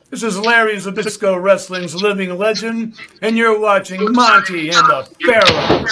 This is Larry Zbyszko, wrestling's living legend, and you're watching Monty and the Pharaoh.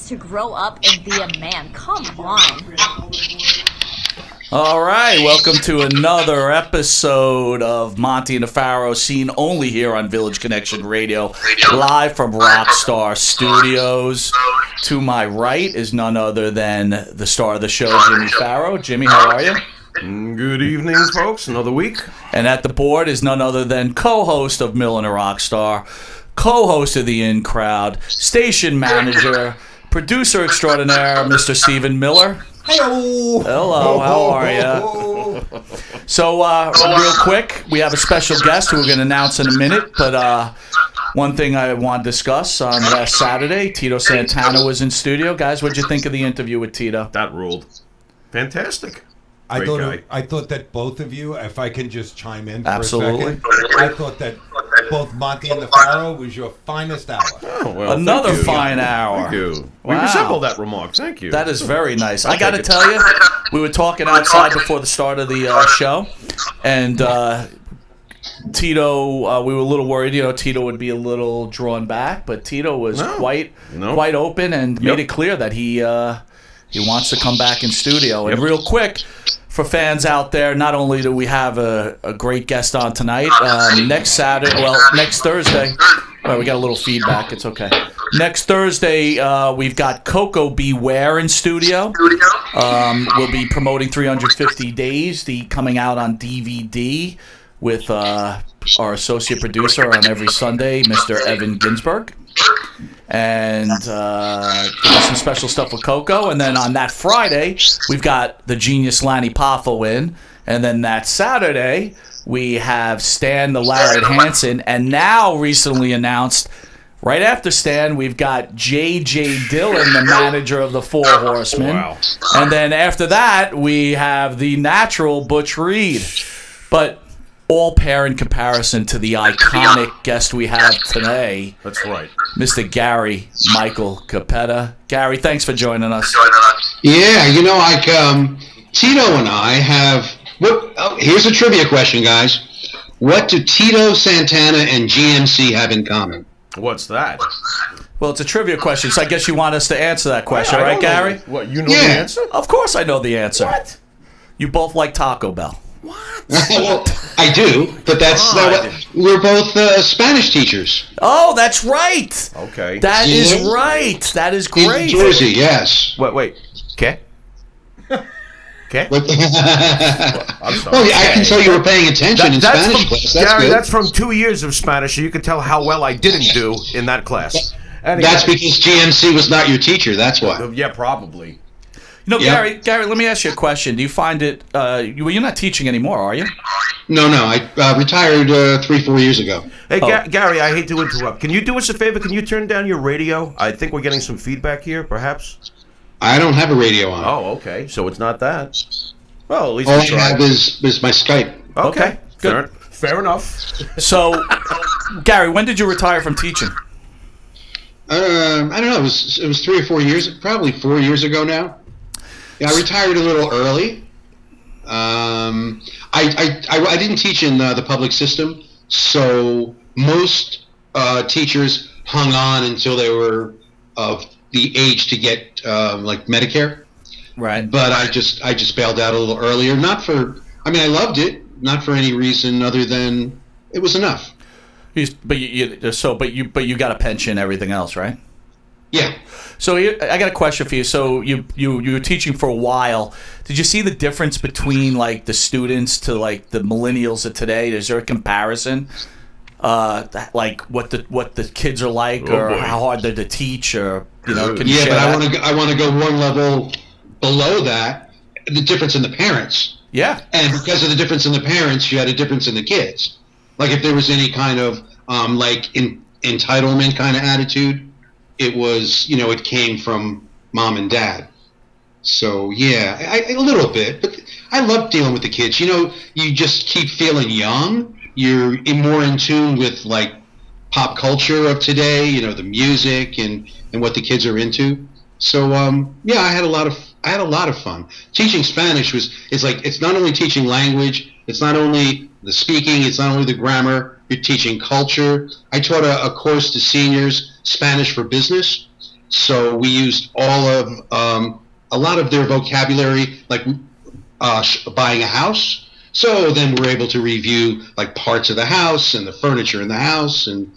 To grow up and be a man. Come on. All right, welcome to another episode of Monty and the Pharaoh, seen only here on Village Connection Radio, live from Rockstar Studios. To my right is none other than the star of the show, Jimmy Pharaoh. Jimmy, how are you? Good evening, folks. Another week. And at the board is none other than co-host of Mill and a Rockstar, co-host of the In Crowd, station manager, producer extraordinaire, Mr. Stephen Miller. Hello. Hello, how are you? So, real quick, we have a special guest who we're going to announce in a minute, but one thing I want to discuss, on last Saturday, Tito Santana was in studio. Guys, what'd you think of the interview with Tito? That ruled. Fantastic. I thought that both of you, if I can just chime in for Absolutely. a second, I thought that both Monty and the Pharaoh was your finest hour. Oh, well, another fine hour. Thank you. Wow. We resemble that remark. Thank you. That is very nice. I got to tell you, we were talking outside before the start of the show, and Tito, we were a little worried, Tito would be a little drawn back, but Tito was quite open and made it clear that he wants to come back in studio. And real quick, for fans out there, not only do we have a great guest on tonight, next Thursday, we got a little feedback, it's okay. Next Thursday, we've got Coco Beware in studio. We'll be promoting 350 Days, coming out on DVD with our associate producer on every Sunday, Mr. Evan Ginsberg. And some special stuff with Coco. And then on that Friday, we've got the genius Lanny Poffo in. And then that Saturday, we have Stan the Lariat Hansen. And now recently announced, right after Stan, we've got J.J. Dillon, the manager of the Four Horsemen. Wow. And then after that, we have the natural Butch Reed. But all pair in comparison to the iconic guest we have today. That's right. Mr. Gary Michael Cappetta. Gary, thanks for joining us. Yeah, Tito and I have... here's a trivia question, guys. What do Tito Santana and GMC have in common? What's that? Well, it's a trivia question, so I guess you want us to answer that question, right, Gary? What, you know the answer? Of course I know the answer. What? You both like Taco Bell. What? Well, I do, but we're both Spanish teachers. Oh, that's right. Okay. That is right. That is great. In Jersey, yes. Wait. Okay. Okay. I'm sorry. Well, I can tell you were paying attention in Spanish class. That's Gary, good. that's from 2 years of Spanish, so you can tell how well I didn't do in that class. Anyway. That's because GMC was not your teacher. That's why. Yeah, probably. Gary, let me ask you a question. Do you find it... you're not teaching anymore, are you? No. I retired 3-4 years ago. Hey, Gary, I hate to interrupt. Can you do us a favor? Can you turn down your radio? I think we're getting some feedback here, perhaps. I don't have a radio on. Oh, okay. So it's not that. Well, at least all I have is my Skype. Okay. Good. Fair enough. So, Gary, when did you retire from teaching? I don't know. It was 3 or 4 years, probably 4 years ago now. Yeah, I retired a little early. I didn't teach in the public system, so most teachers hung on until they were of the age to get like Medicare. Right. But I just bailed out a little earlier. I loved it, not for any reason other than it was enough. But you got a pension, everything else, right? Yeah. So I got a question for you. So you were teaching for a while. Did you see the difference between like the students to like the millennials of today? Is there a comparison like what the kids are like, or how hard they're to teach, or can you share but I want to go one level below that. The difference in the parents. Yeah. And because of the difference in the parents, you had a difference in the kids. Like if there was any kind of entitlement kind of attitude, it was it came from mom and dad. So yeah, a little bit, but I love dealing with the kids. You just keep feeling young. You're more in tune with like pop culture of today. The music and what the kids are into. So yeah, I had a lot of fun. Teaching Spanish it's not only teaching language, it's not only the speaking, it's not only the grammar. You're teaching culture. I taught a course to seniors, Spanish for Business. So we used all of a lot of their vocabulary, like buying a house. So then we're able to review like parts of the house and the furniture in the house and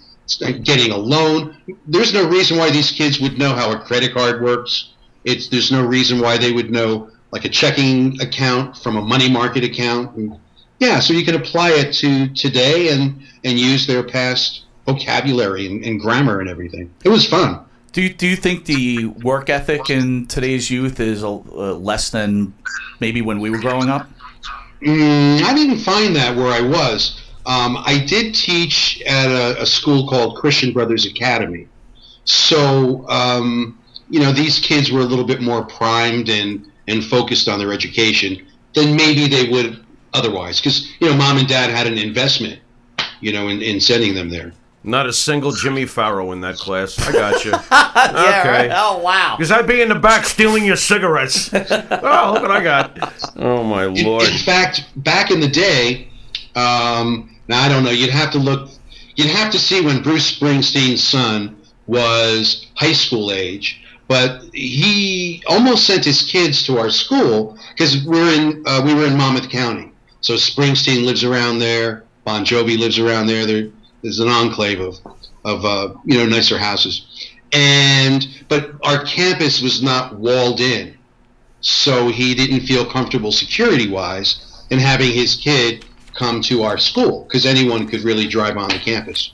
getting a loan. There's no reason why these kids would know how a credit card works. There's no reason why they would know like a checking account from a money market account. And yeah, so you can apply it to today and use their past vocabulary and grammar and everything. It was fun. Do you think the work ethic in today's youth is less than maybe when we were growing up? I didn't find that where I was. I did teach at a school called Christian Brothers Academy. So, these kids were a little bit more primed and focused on their education than maybe they would otherwise. Because, mom and dad had an investment, in sending them there. Not a single Jimmy Farrow in that class. I got you. Yeah, okay. Right? Oh, wow. Because I'd be in the back stealing your cigarettes. Oh, look what I got. Oh, my Lord. In fact, back in the day, now I don't know, you'd have to see when Bruce Springsteen's son was high school age, but he almost sent his kids to our school because we were in Monmouth County. So Springsteen lives around there, Bon Jovi lives around there. There's an enclave of nicer houses, but our campus was not walled in, so he didn't feel comfortable security-wise in having his kid come to our school because anyone could really drive on the campus.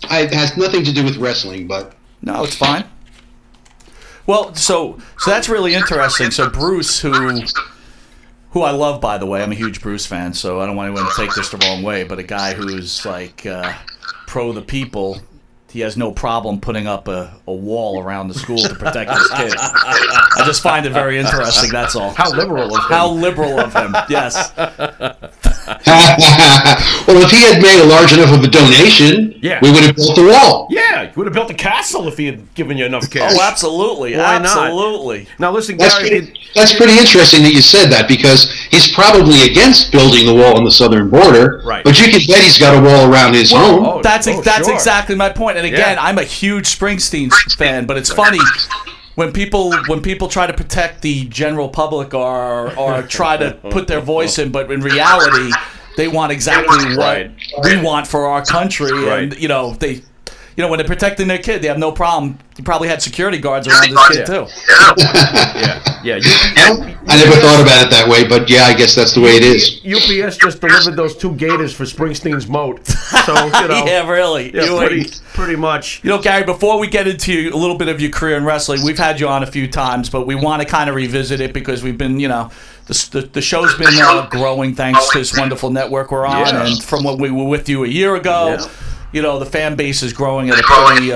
It has nothing to do with wrestling, but no, it's fine. Well, so that's really interesting. So Bruce, who I love, by the way, I'm a huge Bruce fan, so I don't want anyone to take this the wrong way, but a guy who's like pro the people, he has no problem putting up a wall around the school to protect his kid. I just find it very interesting, that's all. How liberal of him. How liberal of him, yes. Well, if he had made a large enough of a donation, we would have built the wall. Yeah, you would have built a castle if he had given you enough cash. Oh, absolutely. Why absolutely. Not? Now, listen, Gary. That's pretty interesting that you said that because he's probably against building the wall on the southern border. Right. But you can bet he's got a wall around his home. Oh, that's sure. exactly my point. And again, I'm a huge Springsteen fan, but it's funny when people try to protect the general public or try to put their voice in, but in reality, they want exactly what we want for our country, and when they're protecting their kid, they have no problem. He probably had security guards around his kid too. Yeah. I never thought about it that way, but yeah, I guess that's the way it is. UPS just delivered those 2 gators for Springsteen's moat. So, yeah, really. Yeah, pretty much. Gary, before we get into a little bit of your career in wrestling, we've had you on a few times, but we want to kind of revisit it because we've been, the show's been growing thanks to this wonderful network we're on, and from when we were with you a year ago, the fan base is growing at a pretty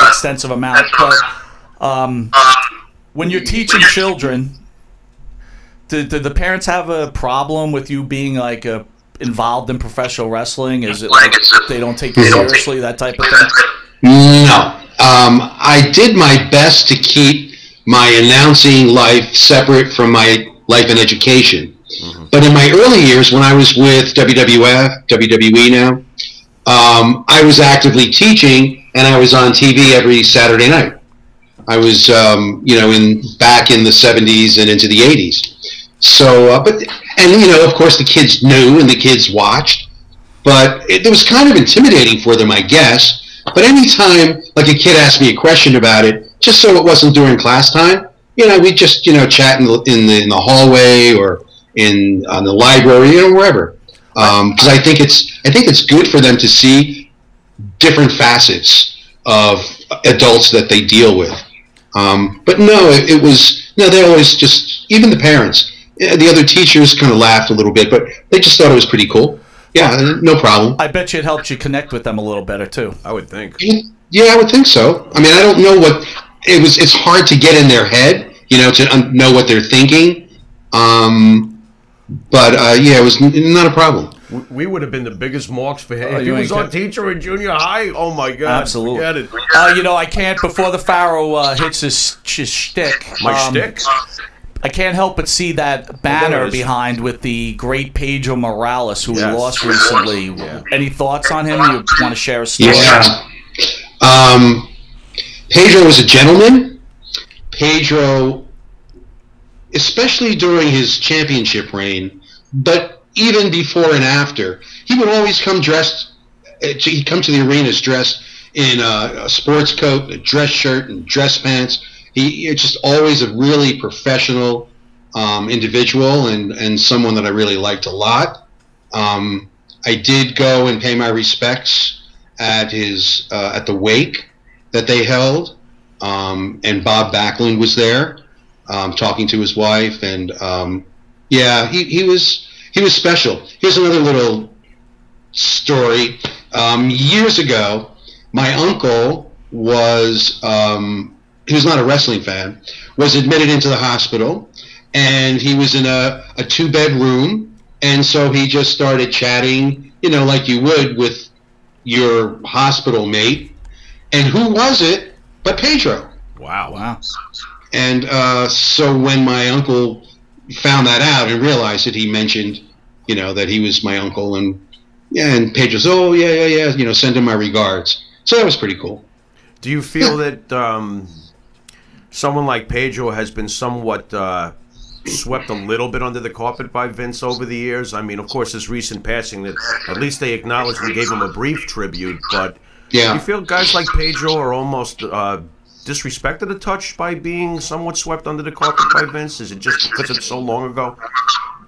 extensive amount. But when you're teaching children, do the parents have a problem with you being like involved in professional wrestling? Is it like they don't take you seriously, that type of thing? No. I did my best to keep my announcing life separate from my life and education. Mm-hmm. But in my early years, when I was with WWE now, I was actively teaching, and I was on TV every Saturday night. I was, back in the 70s and into the 80s. So, of course, the kids knew and the kids watched, but it was kind of intimidating for them, I guess. But anytime, like, a kid asked me a question about it, just so it wasn't during class time, we'd just, chat in the hallway or on the library, wherever. Because I think it's good for them to see different facets of adults that they deal with. But no, it was, no, they always just, even the parents, the other teachers kind of laughed a little bit, but they just thought it was pretty cool. Yeah, no problem. I bet you it helped you connect with them a little better too. I would think. Yeah, I would think so. I mean, I don't know what it was. It's hard to get in their head, you know, to know what they're thinking. But yeah, it was not a problem. We would have been the biggest marks for him. If he was our teacher in junior high, oh my God. Absolutely. Forget it. You know, I can't, before the Pharaoh hits his shtick. My shtick? I can't help but see that banner behind with the great Pedro Morales, who we lost recently. Yeah. Any thoughts on him? You want to share a story? Yeah. Pedro was a gentleman. Pedro, especially during his championship reign, but even before and after, he would always come dressed. He'd come to the arenas dressed in a sports coat, a dress shirt, and dress pants. It's just always a really professional individual and someone that I really liked a lot. I did go and pay my respects at his at the wake that they held, and Bob Backlund was there talking to his wife, and yeah, he was special. Here's another little story. Years ago, my uncle was he was not a wrestling fan, was admitted into the hospital, and he was in a 2-bedroom, and so he just started chatting, you know, like you would with your hospital mate. And who was it but Pedro? Wow. And so when my uncle found that out and realized it, he mentioned, you know, that he was my uncle, and Pedro said, oh, yeah, you know, send him my regards. So that was pretty cool. Do you feel that someone like Pedro has been somewhat swept a little bit under the carpet by Vince over the years? I mean, of course, his recent passing, that at least they acknowledged and gave him a brief tribute, but do you feel guys like Pedro are almost disrespected a touch by being somewhat swept under the carpet by Vince? Is it just because it's so long ago?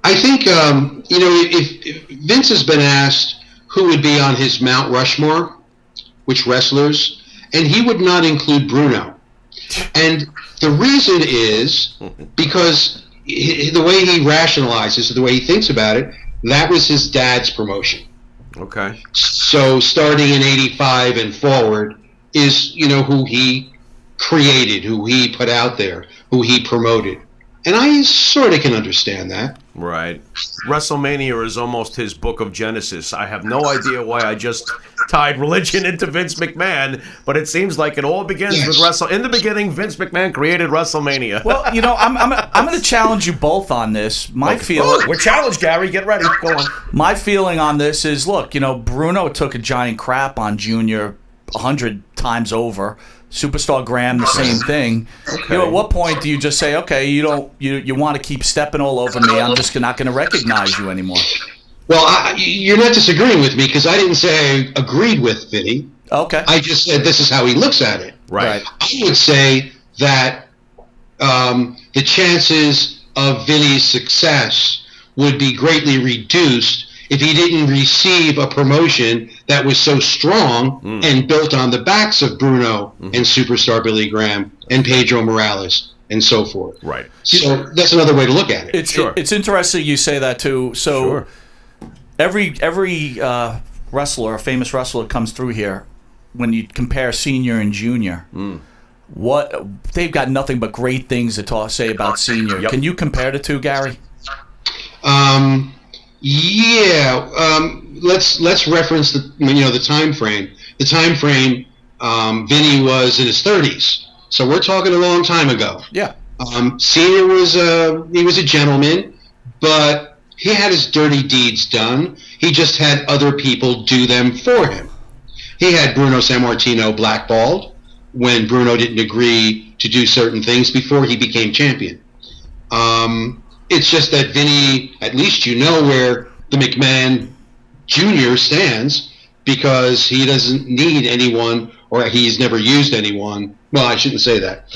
I think, you know, if Vince has been asked who would be on his Mount Rushmore, which wrestlers, and he would not include Bruno. And the reason is because the way he rationalizes, the way he thinks about it, that was his dad's promotion. Okay. So starting in '85 and forward is, you know, who he created, who he put out there, who he promoted. And I sort of can understand that. Right. WrestleMania is almost his book of Genesis. I have no idea why I just tied religion into Vince McMahon, but it seems like it all begins with In the beginning, Vince McMahon created WrestleMania. Well, you know, I'm going to challenge you both on this. My feeling... We're challenged, Gary. Get ready. Go on. My feeling on this is, look, you know, Bruno took a giant crap on Junior 100 times over. Superstar Graham, the same thing. Okay. You know, at what point do you just say, okay, you want to keep stepping all over me? I'm just not going to recognize you anymore. Well, you're not disagreeing with me because I didn't say I agreed with Vinny. Okay. I just said this is how he looks at it. Right. I would say that the chances of Vinny's success would be greatly reduced if he didn't receive a promotion that was so strong and built on the backs of Bruno and Superstar Billy Graham and Pedro Morales and so forth. Right. So that's another way to look at it. It's interesting you say that too. So every wrestler, a famous wrestler, comes through here. When you compare senior and junior, they've got nothing but great things to say about senior. Can you compare the two, Gary? Let's reference the time frame. The time frame. Vinny was in his 30s, so we're talking a long time ago. Yeah. Senior was he was a gentleman, but he had his dirty deeds done. He just had other people do them for him. He had Bruno Sammartino blackballed when Bruno didn't agree to do certain things before he became champion. It's just that Vinny, at least you know where the McMahon Jr. stands, because he doesn't need anyone, or he's never used anyone. Well, I shouldn't say that.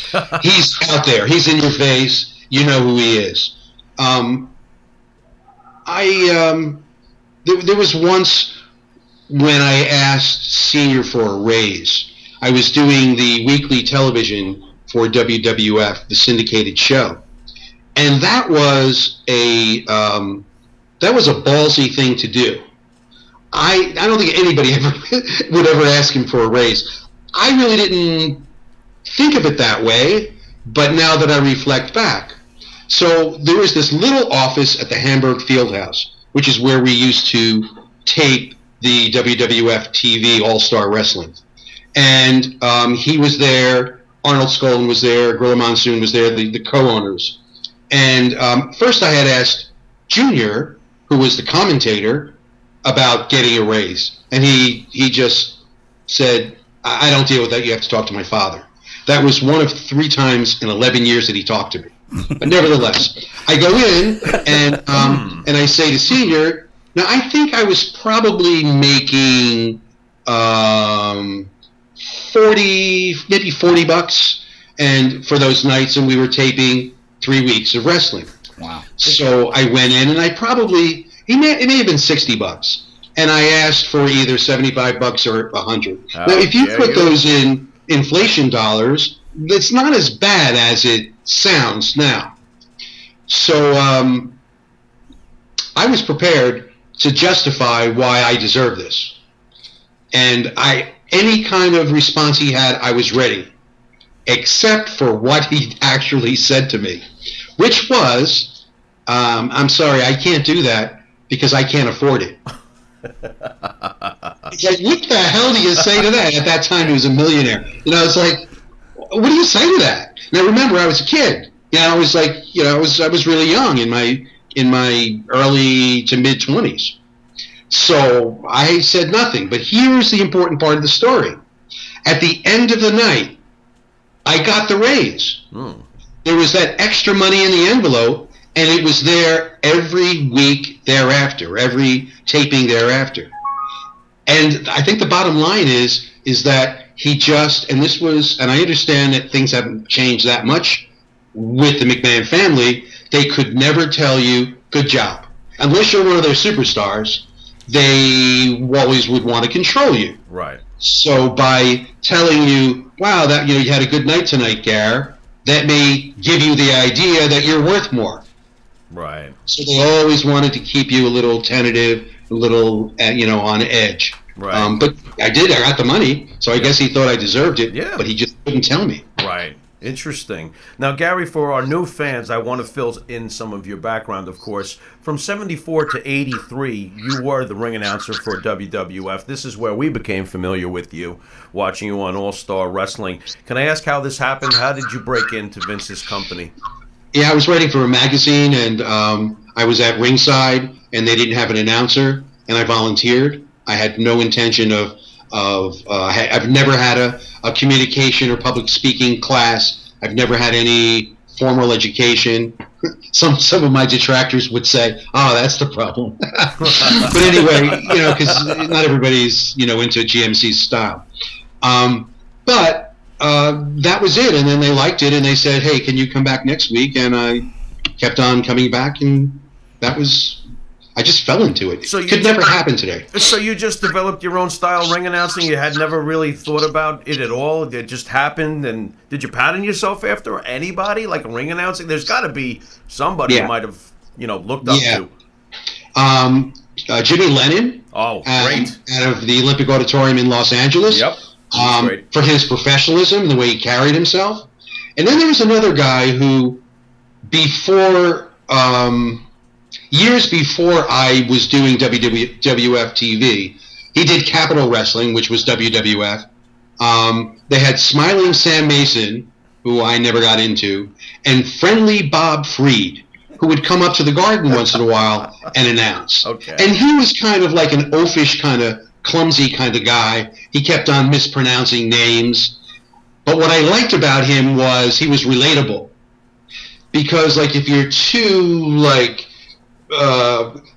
He's out there. He's in your face. You know who he is. There was once when I asked Senior for a raise. I was doing the weekly television for WWF, the syndicated show, and that was a ballsy thing to do. I don't think anybody would ever ask him for a raise. I really didn't think of it that way, but now that I reflect back. So there was this little office at the Hamburg Fieldhouse, which is where we used to tape the WWF TV All-Star Wrestling. And he was there, Arnold Skolin was there, Gorilla Monsoon was there, the co-owners. And first I had asked Junior, who was the commentator, about getting a raise. And he just said, I don't deal with that, you have to talk to my father. That was one of 3 times in 11 years that he talked to me. But nevertheless, I go in and I say to Senior, now I think I was probably making 40, maybe $40, and for those nights, and we were taping 3 weeks of wrestling. Wow! So I went in, and I probably it may have been $60, and I asked for either $75 or $100. Now, if you put those in inflation dollars, it's not as bad as it sounds now. So I was prepared to justify why I deserve this, and any kind of response he had, I was ready, except for what he actually said to me, which was, I'm sorry, I can't do that because I can't afford it. It's like, what the hell do you say to that? At that time, he was a millionaire. You know, it's like, what do you say to that? Now, remember, I was a kid. You know, I was like, you know, I was really young in my early to mid 20s. So I said nothing. But here's the important part of the story. At the end of the night, I got the raise. There was that extra money in the envelope, and it was there every week thereafter, every taping thereafter. And I think the bottom line is that he just, and this was, and I understand that things haven't changed that much with the McMahon family, they could never tell you, good job. Unless you're one of their superstars, they always would want to control you. Right. So by telling you, wow, that you had a good night tonight, Gar, that may give you the idea that you're worth more. Right. So they always wanted to keep you a little tentative, a little, on edge. Right. But I did. I got the money, so I guess he thought I deserved it. Yeah. But he just couldn't tell me. Right. Interesting. Now, Gary, for our new fans, I want to fill in some of your background, of course. From 74 to 83, you were the ring announcer for WWF. This is where we became familiar with you, watching you on All-Star Wrestling. Can I ask how this happened? How did you break into Vince's company? Yeah, I was writing for a magazine, and I was at ringside, and they didn't have an announcer, and I volunteered. I had no intention of I've never had a communication or public speaking class. I've never had any formal education. Some of my detractors would say, "Oh, that's the problem." But anyway, because not everybody's into GMC's style. But that was it, and then they liked it, and they said, "Hey, can you come back next week?" And I kept on coming back, and that was. I just fell into it. So it could never happen today. So you just developed your own style ring announcing? You had never really thought about it at all? It just happened? And did you pattern yourself after anybody, like ring announcing? There's got to be somebody you might have, looked up to. Jimmy Lennon. Oh, great. Out of the Olympic Auditorium in Los Angeles. Yep. For his professionalism and the way he carried himself. And then there was another guy who, years before I was doing WWF TV, he did Capital Wrestling, which was WWF. They had Smiling Sam Mason, who I never got into, and Friendly Bob Freed, who would come up to the Garden once in a while and announce. Okay. And he was kind of like an oafish kind of clumsy kind of guy. He kept on mispronouncing names. But what I liked about him was he was relatable. Because, like, if you're too,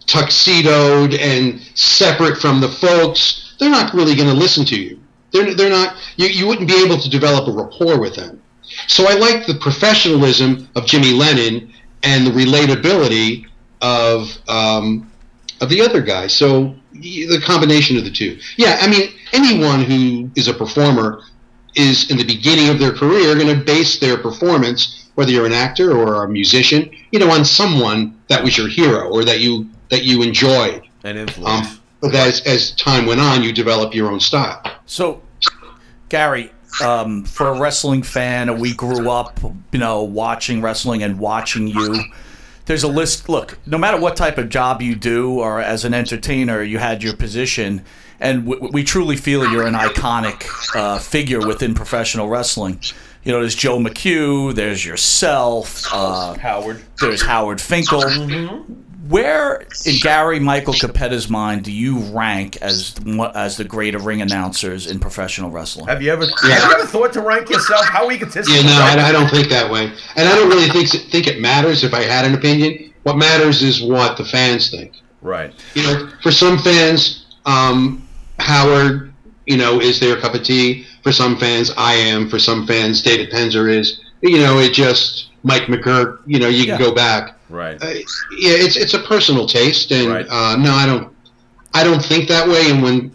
tuxedoed and separate from the folks, they're not really going to listen to you. They're not. You wouldn't be able to develop a rapport with them. So I like the professionalism of Jimmy Lennon and the relatability of of the other guy. So the combination of the two. Yeah, I mean, anyone who is a performer is in the beginning of their career going to base their performance, whether you're an actor or a musician, on someone that was your hero or that you enjoyed. And influence. But as time went on, you develop your own style. So, Gary, for a wrestling fan, we grew up, watching wrestling and watching you. There's a list. Look, no matter what type of job you do or as an entertainer, you had your position. And we truly feel you're an iconic figure within professional wrestling. There's Joe McHugh, there's yourself, Howard. There's Howard Finkel. Mm-hmm. Where, in Gary Michael Cappetta's mind, do you rank as the greater ring announcers in professional wrestling? Have you ever thought to rank yourself? How egotistical? Yeah, no, I don't think that way, and I don't really think it matters if I had an opinion. What matters is what the fans think. Right. For some fans, Howard, is their cup of tea. For some fans, I am. For some fans, David Penzer is. It just Mike McGurk. You can go back. Right. It's a personal taste, and right. No, I don't think that way. And when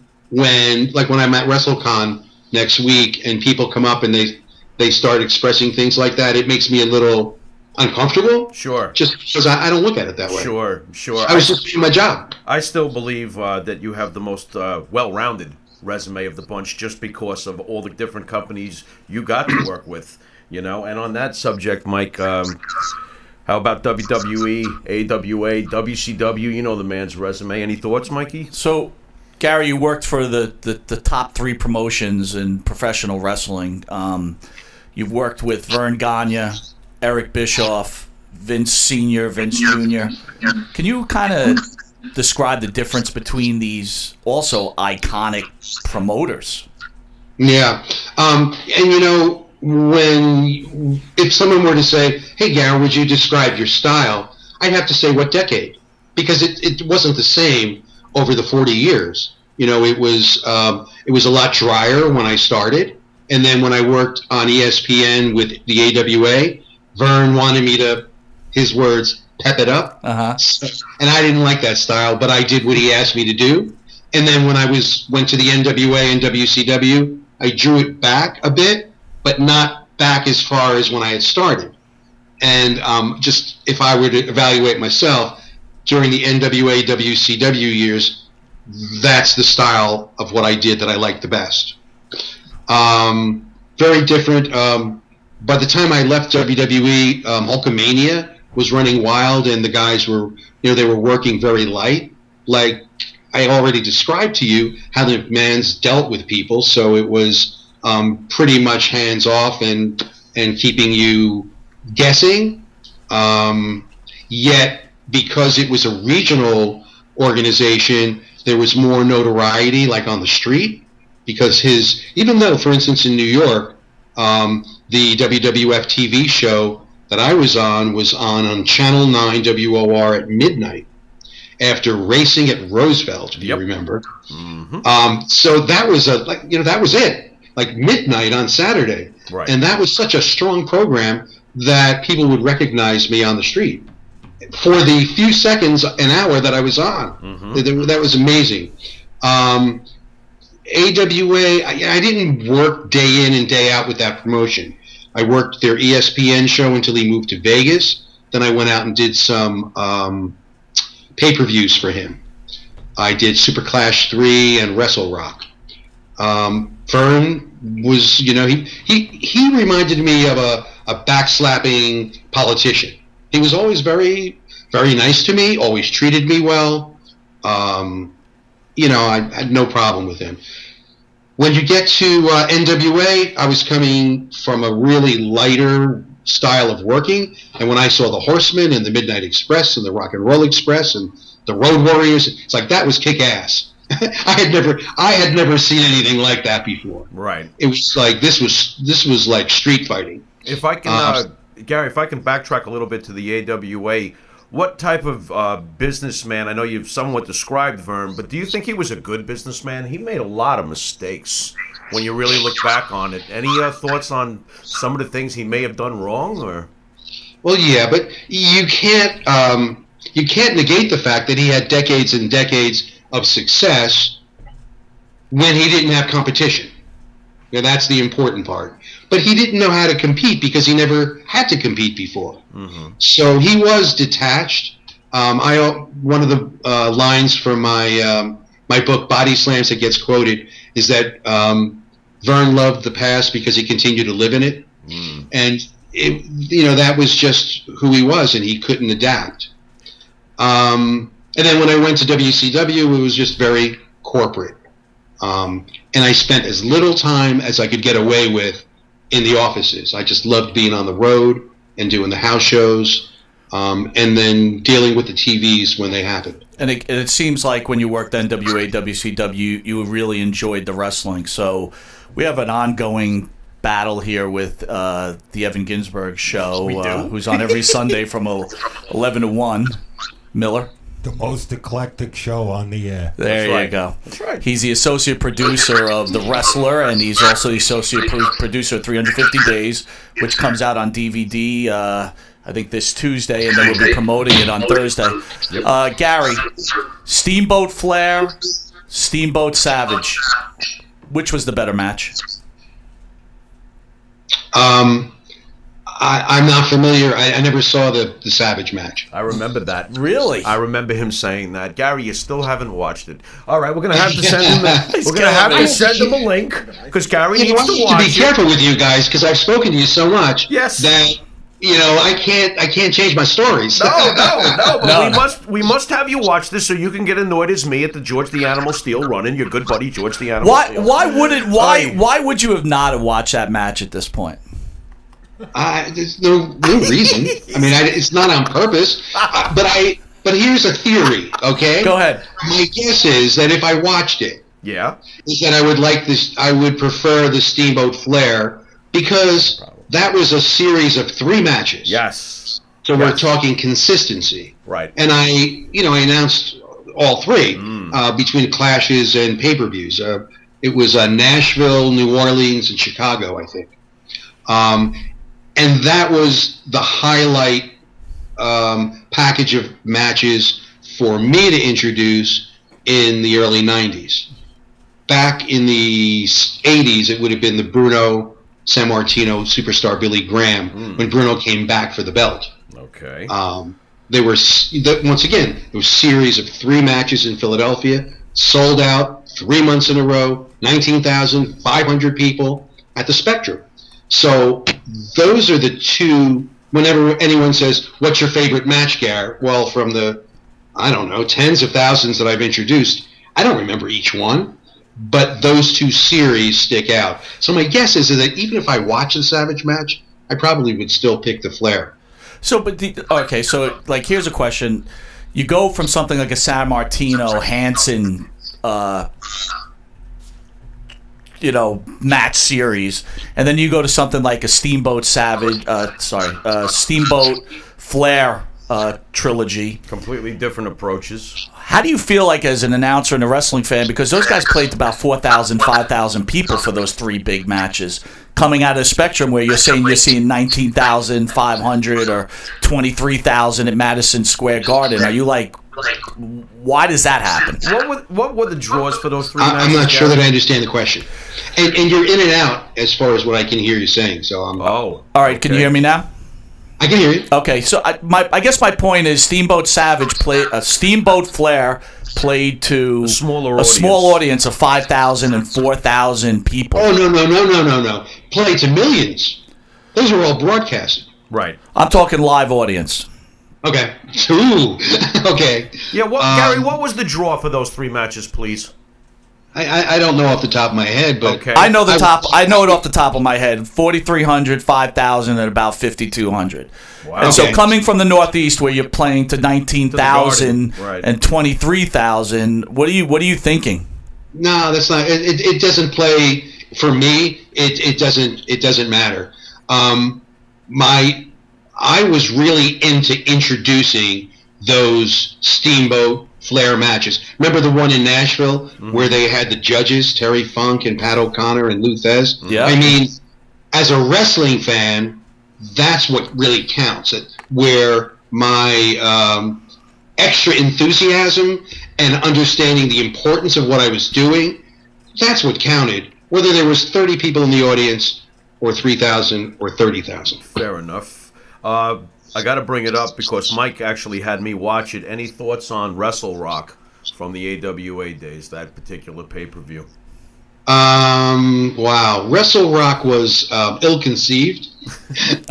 I'm at WrestleCon next week, and people come up and they start expressing things like that, it makes me a little uncomfortable. Sure. Just because I don't look at it that way. Sure. I was just doing my job. I still believe that you have the most well-rounded resume of the bunch, just because of all the different companies you got to work with. And on that subject, Mike, how about WWE, AWA, WCW? You know the man's resume. Any thoughts, Mikey? So, Gary, you worked for the top 3 promotions in professional wrestling. You've worked with Vern Gagne, Eric Bischoff, Vince Sr., Vince Jr. Can you kind of describe the difference between these also iconic promoters? Yeah. And if someone were to say, "Hey, Gary, would you describe your style?" I'd have to say what decade, because it wasn't the same over the 40 years. It was a lot drier when I started, and then when I worked on ESPN with the AWA, Vern wanted me to, his words, pep it up, and I didn't like that style, but I did what he asked me to do. And then when I went to the NWA and WCW, I drew it back a bit, but not back as far as when I had started. And just if I were to evaluate myself during the NWA, WCW years, that's the style of what I did that I liked the best. Very different. By the time I left WWE, Hulkamania was running wild, and the guys were, they were working very light. Like I already described to you how the McMahons dealt with people, so it was pretty much hands off and keeping you guessing. Yet, because it was a regional organization, there was more notoriety, like on the street, because even though, for instance, in New York, the WWF TV show that I was on Channel 9 WOR at midnight after racing at Roosevelt, if you remember. Mm-hmm. So that was that was it, like midnight on Saturday. Right. And that was such a strong program that people would recognize me on the street for the few seconds, an hour that I was on. Mm-hmm. That was amazing. AWA, I didn't work day in and day out with that promotion. I worked their ESPN show until he moved to Vegas. Then I went out and did some pay-per-views for him. I did Super Clash 3 and Wrestle Rock. Vern was, he reminded me of a backslapping politician. He was always very, very nice to me, always treated me well. I had no problem with him. When you get to NWA, I was coming from a really lighter style of working, and when I saw the Horsemen and the Midnight Express and the Rock and Roll Express and the Road Warriors, it's like that was kick-ass. I had never seen anything like that before. Right. It was like this was like street fighting. If I can, Gary, if I can backtrack a little bit to the AWA. What type of businessman, I know you've somewhat described Vern, but do you think he was a good businessman? He made a lot of mistakes when you really look back on it. Any thoughts on some of the things he may have done wrong? Or? Well, yeah, but you can't you can't negate the fact that he had decades and decades of success when he didn't have competition. Now, that's the important part. But he didn't know how to compete because he never had to compete before. So he was detached. One of the lines from my my book, Body Slams, that gets quoted is that Vern loved the past because he continued to live in it. And, that was just who he was, and he couldn't adapt. And then when I went to WCW, it was just very corporate. And I spent as little time as I could get away with in the offices. I just loved being on the road and doing the house shows, and then dealing with the TVs when they happened. And it seems like when you worked at NWA, WCW, you really enjoyed the wrestling. So we have an ongoing battle here with the Evan Ginsberg show, who's on every Sunday from 11 to 1. Miller. The most eclectic show on the air. There you go. That's right. He's the associate producer of The Wrestler, and he's also the associate producer of 350 Days, which comes out on DVD, I think this Tuesday, and then we'll be promoting it on Thursday. Gary, Steamboat Flair, Steamboat Savage. Which was the better match? I'm not familiar. I never saw the Savage match. I remember that. Really? I remember him saying that. Gary, you still haven't watched it. All right, we're gonna have to send him. We're gonna have to send him a link because Gary needs to watch it. Be careful with you guys because I've spoken to you so much. Yes. That I can't change my stories. No. But we must have you watch this so you can get annoyed as me at the George the Animal Steel run-in. Your good buddy George the Animal Steel. Why would you have not watched that match at this point? There's no reason. I mean, it's not on purpose. But here's a theory. Okay, go ahead. My guess is that if I watched it, is that I would like this. I would prefer the Steamboat Flair because that was a series of 3 matches. Yes. So we're talking consistency, right? And I announced all 3 between clashes and pay-per-views. It was Nashville, New Orleans, and Chicago, I think. And that was the highlight package of matches for me to introduce in the early 90s. Back in the 80s, it would have been the Bruno Sammartino Superstar Billy Graham when Bruno came back for the belt. Okay. There were, once again, there was a series of 3 matches in Philadelphia, sold out 3 months in a row, 19,500 people at the Spectrum. So those are the 2, whenever anyone says, what's your favorite match, Gary? Well, from the, I don't know, tens of thousands that I've introduced, I don't remember each one, but those 2 series stick out. So my guess is that even if I watch a Savage match, I probably would still pick the Flair. So, so here's a question. You go from something like a Sammartino, Hansen, match series, and then you go to something like a Steamboat Steamboat Flair trilogy. Completely different approaches. How do you feel like as an announcer and a wrestling fan, because those guys played to about 4,000, 5,000 people for those 3 big matches, coming out of the Spectrum where you're saying you're seeing 19,500 or 23,000 at Madison Square Garden? Are you like, why does that happen? What were the draws for those 3 matches? I'm not sure that I understand the question. And you're in and out as far as what I can hear you saying. So all right, okay. Can you hear me now? I can hear you. Okay, so I guess my point is Steamboat Flair played to a small audience of 5,000 and 4,000 people. Oh no! Played to millions. Those are all broadcasted. Right. I'm talking live audience. Okay. Ooh. Okay. Yeah. Gary, what was the draw for those 3 matches, please? I don't know off the top of my head, but okay. I know it off the top of my head. 4,300, 5,000, and about 5,200. Wow. And so coming from the Northeast, where you're playing to 19,000 and 23,000, what are you thinking? No, that's not. It doesn't play for me. It doesn't matter. I was really into introducing those Steamboat Flair matches. Remember the one in Nashville where they had the judges, Terry Funk and Pat O'Connor and Lou Thez? Yeah. I mean, as a wrestling fan, that's what really counts. Where my extra enthusiasm and understanding the importance of what I was doing. That's what counted, whether there was 30 people in the audience or 3,000 or 30,000. Fair enough. I got to bring it up because Mike actually had me watch it. Any thoughts on Wrestle Rock from the AWA days, that particular pay-per-view? Wow. Wrestle Rock was ill-conceived. It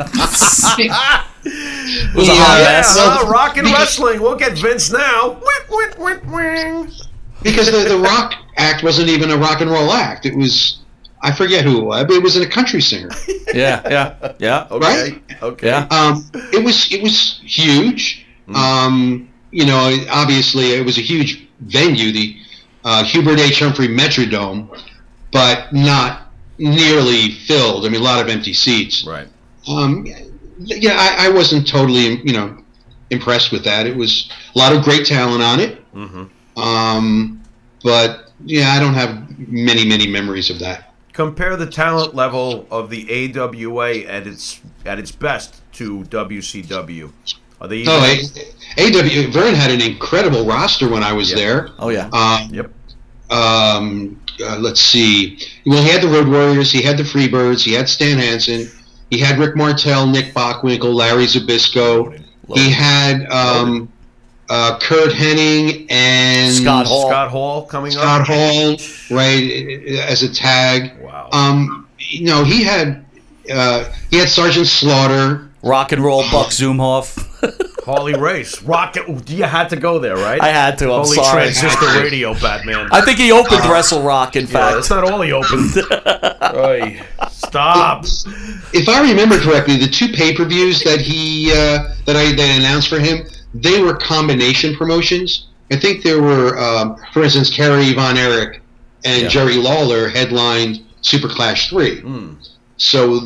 was a hot mess. Rock and wrestling. We'll get Vince now. Because the Rock act wasn't even a rock and roll act. It was, I forget who it was, but it was a country singer. Yeah. Okay. Right? Okay. Yeah. It was huge. You know, obviously it was a huge venue, the Hubert H. Humphrey Metrodome, but not nearly filled. I mean, a lot of empty seats. Right. Yeah, I wasn't totally, you know, impressed with that. It was a lot of great talent on it. But yeah, I don't have many memories of that. Compare the talent level of the AWA at its best to WCW. Are they? AW Vern had an incredible roster when I was there. Oh yeah. Yep. Let's see. Well, he had the Road Warriors. He had the Freebirds. He had Stan Hansen. He had Rick Martel, Nick Bockwinkel, Larry Zabisco. He had Kurt Hennig and Scott Hall. Scott Hall coming up. Scott Hall, right, as a tag. Wow. You know, he had Sergeant Slaughter. Rock and Roll Buck Zumhoff. Harley Race. You had to go there, right? I had to. I'm Holy sorry. Transistor Radio, Batman. I think he opened Wrestle Rock, in Yeah, fact. that's not all he opened. Oy, stop. If I remember correctly, the two pay-per-views that they announced for him, they were combination promotions. I think there were, for instance, Kerry Von Erich and Jerry Lawler headlined Super Clash 3. So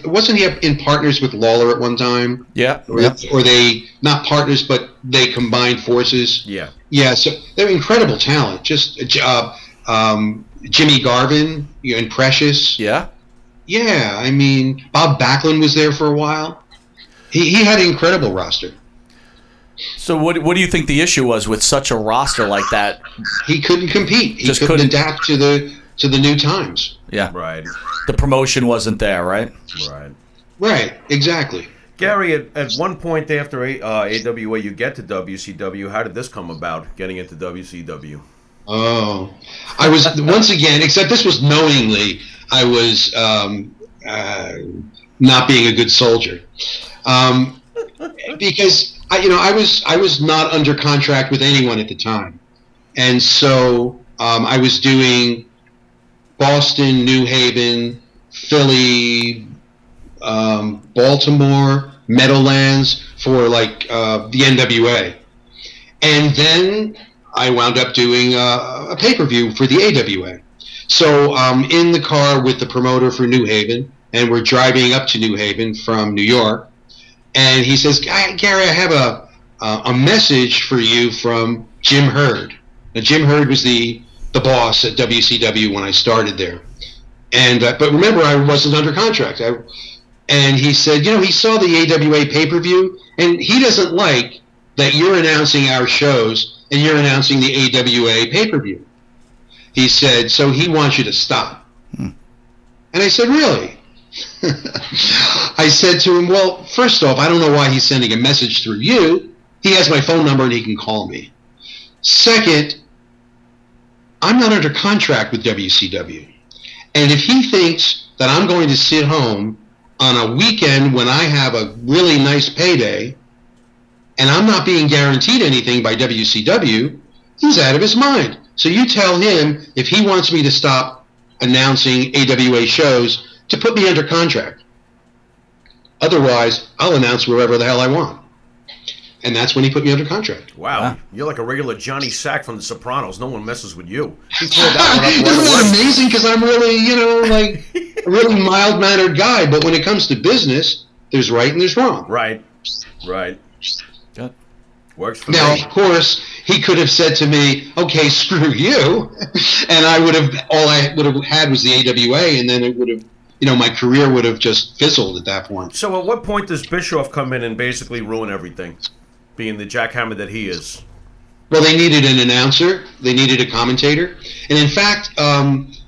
wasn't he in partners with Lawler at one time? Yeah. Or they not partners, but they combined forces. Yeah. Yeah. So they're incredible talent. Just Jimmy Garvin and Precious. Yeah. Yeah. I mean, Bob Backlund was there for a while. He had an incredible roster. So what do you think the issue was with such a roster like that? He couldn't compete. He Just couldn't couldn't adapt to the new times. Yeah. Right. The promotion wasn't there, right? Right. Right. Exactly. Gary, at one point after AWA, you get to WCW. How did this come about, getting into WCW? Oh, I was, once again, except this was knowingly, I was not being a good soldier. Because I was not under contract with anyone at the time. And so I was doing Boston, New Haven, Philly, Baltimore, Meadowlands for like the NWA. And then I wound up doing a pay-per-view for the AWA. So I'm in the car with the promoter for New Haven, and we're driving up to New Haven from New York. And he says, Gary, I have a message for you from Jim Herd. Now, Jim Herd was the boss at WCW when I started there. And but remember, I wasn't under contract. And he said, he saw the AWA pay-per-view, and he doesn't like that you're announcing our shows and you're announcing the AWA pay-per-view. He said, so he wants you to stop. And I said, really? I said to him, well, first off, I don't know why he's sending a message through you. He has my phone number and he can call me. Second, I'm not under contract with WCW. And if he thinks that I'm going to sit home on a weekend when I have a really nice payday and I'm not being guaranteed anything by WCW, he's out of his mind. So you tell him, if he wants me to stop announcing AWA shows, to put me under contract. Otherwise, I'll announce wherever the hell I want. And that's when he put me under contract. Wow. You're like a regular Johnny Sack from The Sopranos. No one messes with you. He Isn't that amazing? Because I'm really, like a really mild-mannered guy. But when it comes to business, there's right and there's wrong. Right. Good. Works for now, me. of course, he could have said to me, okay, screw you. And all I would have had was the AWA, and then it would have, my career would have just fizzled at that point. So at what point does Bischoff come in and basically ruin everything? being the jackhammer that he is? Well, they needed an announcer. They needed a commentator. And in fact,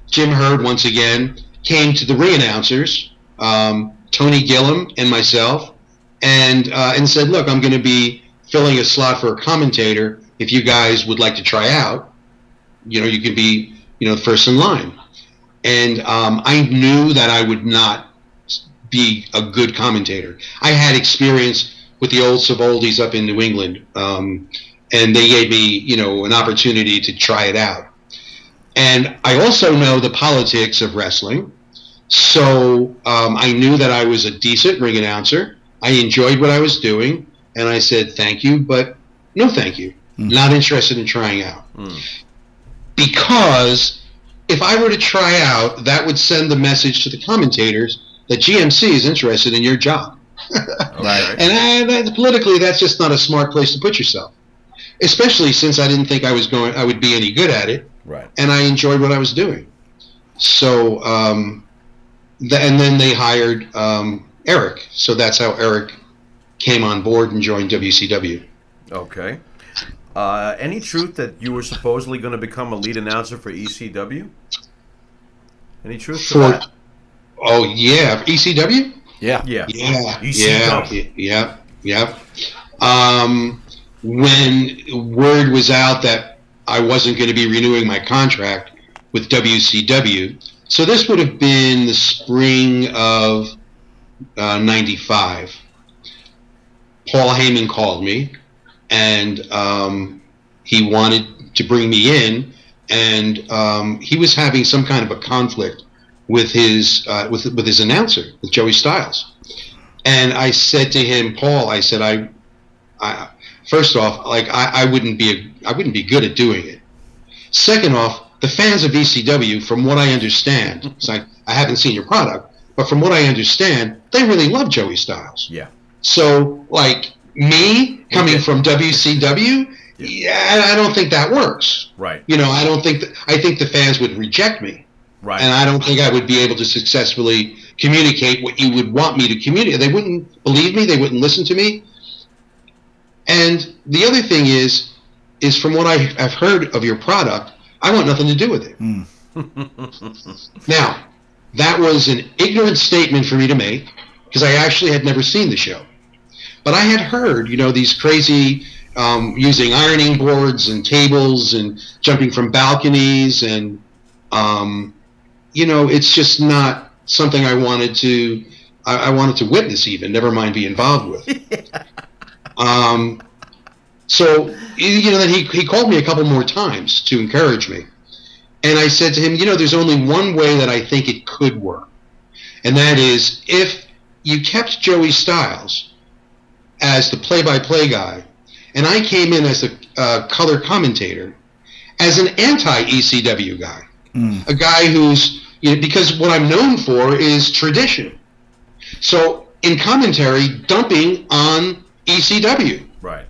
Jim Hurd, once again, came to the ring announcers, Tony Gillum and myself, and said, look, I'm going to be filling a slot for a commentator. If you guys would like to try out, you can be, first in line. And I knew that I would not be a good commentator. I had experience with the old Savoldi's up in New England, and they gave me, an opportunity to try it out. And I also know the politics of wrestling, so I knew that I was a decent ring announcer. I enjoyed what I was doing, and I said, thank you, but no thank you. Not interested in trying out. Because if I were to try out, that would send the message to the commentators that GMC is interested in your job. Right. And politically, that's just not a smart place to put yourself, especially since I didn't think I would be any good at it. Right. And I enjoyed what I was doing. So, and then they hired Eric. So that's how Eric came on board and joined WCW. Okay. Any truth that you were supposedly going to become a lead announcer for ECW? Any truth to that? Oh, yeah. ECW? Yeah. Yeah. Yeah. ECW. Yeah. When word was out that I wasn't going to be renewing my contract with WCW, so this would have been the spring of 95. Paul Heyman called me, and he wanted to bring me in, and he was having some kind of a conflict with his announcer, with Joey Styles. And I said to him, Paul, I said, I first off, like I wouldn't be good at doing it. Second off, the fans of ECW, from what I understand, so I haven't seen your product, but from what I understand, they really love Joey Styles. Yeah. So, like, me coming from WCW, yeah, I don't think that works. Right. I don't think I think the fans would reject me. Right. And I don't think I would be able to successfully communicate what you would want me to communicate. They wouldn't believe me. They wouldn't listen to me. And the other thing is from what I've heard of your product, I want nothing to do with it. Now, that was an ignorant statement for me to make, because I actually had never seen the show. But I had heard, these crazy using ironing boards and tables and jumping from balconies, and it's just not something I wanted to witness, even, never mind be involved with. So, then he called me a couple more times to encourage me. And I said to him, there's only one way that I think it could work. And that is if you kept Joey Styles as the play-by-play guy, and I came in as the color commentator, as an anti-ECW guy. A guy who's, because what I'm known for is tradition. So in commentary, dumping on ECW. Right.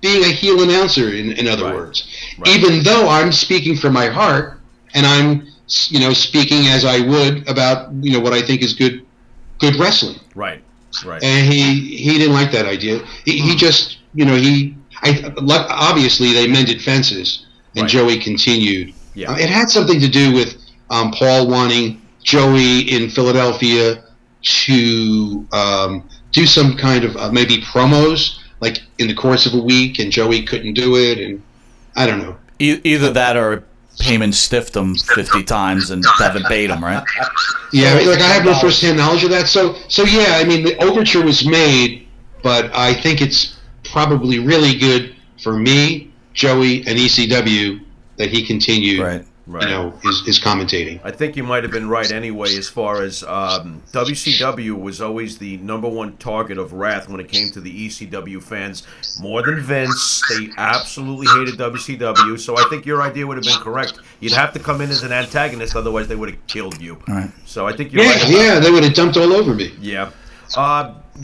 Being a heel announcer, in other words. Right. Even though I'm speaking from my heart, and I'm, speaking as I would about, what I think is good wrestling. Right. Right. And he didn't like that idea. He just, obviously they mended fences, and Joey continued. Yeah. It had something to do with Paul wanting Joey in Philadelphia to do some kind of maybe promos, like in the course of a week, and Joey couldn't do it, and I don't know. Either that or Heyman stiffed him 50 times and haven't paid him, right? Yeah, like I have no first-hand knowledge of that. So yeah, I mean, the overture was made, but I think it's probably really good for me, Joey, and ECW that he continued, his commentating. I think you might have been right anyway, as far as WCW was always the #1 target of wrath when it came to the ECW fans. More than Vince, they absolutely hated WCW, so I think your idea would have been correct. You'd have to come in as an antagonist, otherwise they would have killed you. Right. So I think you're right. Yeah, they would have dumped all over me. Yeah.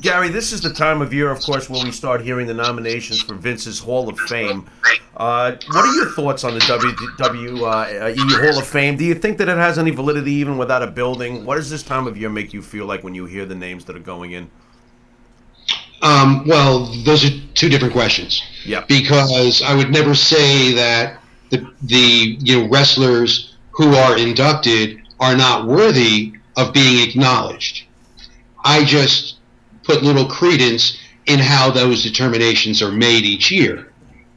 Gary, this is the time of year, of course, when we start hearing the nominations for Vince's Hall of Fame. What are your thoughts on the WWE Hall of Fame? Do you think that it has any validity even without a building? What does this time of year make you feel like when you hear the names that are going in? Well, those are two different questions. Yeah. Because I would never say that the wrestlers who are inducted are not worthy of being acknowledged. I just put little credence in how those determinations are made each year,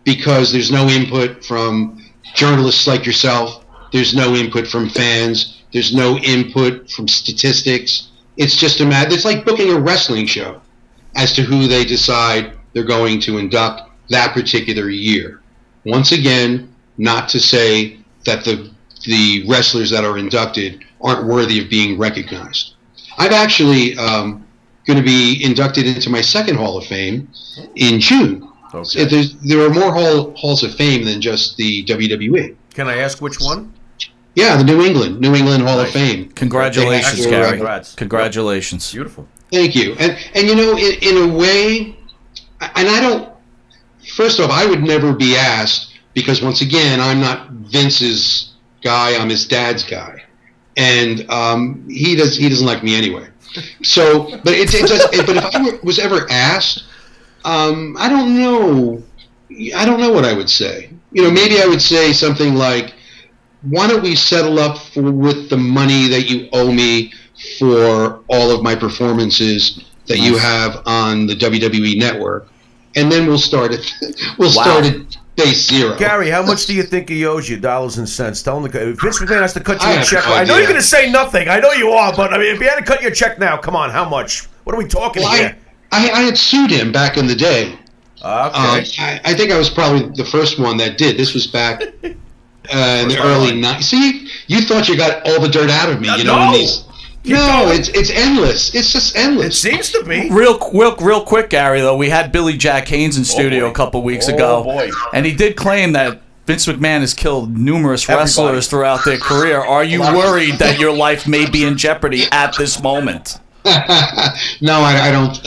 because there's no input from journalists like yourself. There's no input from fans. There's no input from statistics. It's just it's like booking a wrestling show as to who they decide they're going to induct that particular year. Once again, not to say that the wrestlers that are inducted aren't worthy of being recognized. I'm actually going to be inducted into my second Hall of Fame in June. Okay. There are more halls of fame than just the WWE. Can I ask which one? Yeah, the New England Hall of Fame. Congratulations, Gary. Congrats. Congratulations. Beautiful. Thank you. And in a way, and I don't. First off, I would never be asked, because once again, I'm not Vince's guy. I'm his dad's guy, and he doesn't like me anyway. So, but but if I was ever asked, I don't know what I would say. Maybe I would say something like, why don't we settle up with the money that you owe me for all of my performances that you have on the WWE network, and then we'll start at base zero. Gary, how much do you think he owes you, dollars and cents? Tell him if Vince McMahon has to cut you I a have check. no I know idea. you're going to say nothing. I know you are, but I mean, if he had to cut you a check now, come on, how much? What are we talking here? I had sued him back in the day. Okay. I think I was probably the first one that did. This was back in the early 90s. See, you thought you got all the dirt out of me. No. It's endless. It's just It endless. seems to be. Real quick, Gary, though, we had Billy Jack Haynes in studio a couple weeks ago, boy. and he did claim that Vince McMahon has killed numerous wrestlers throughout their career. Are you worried that your life may be in jeopardy at this moment? No, I don't.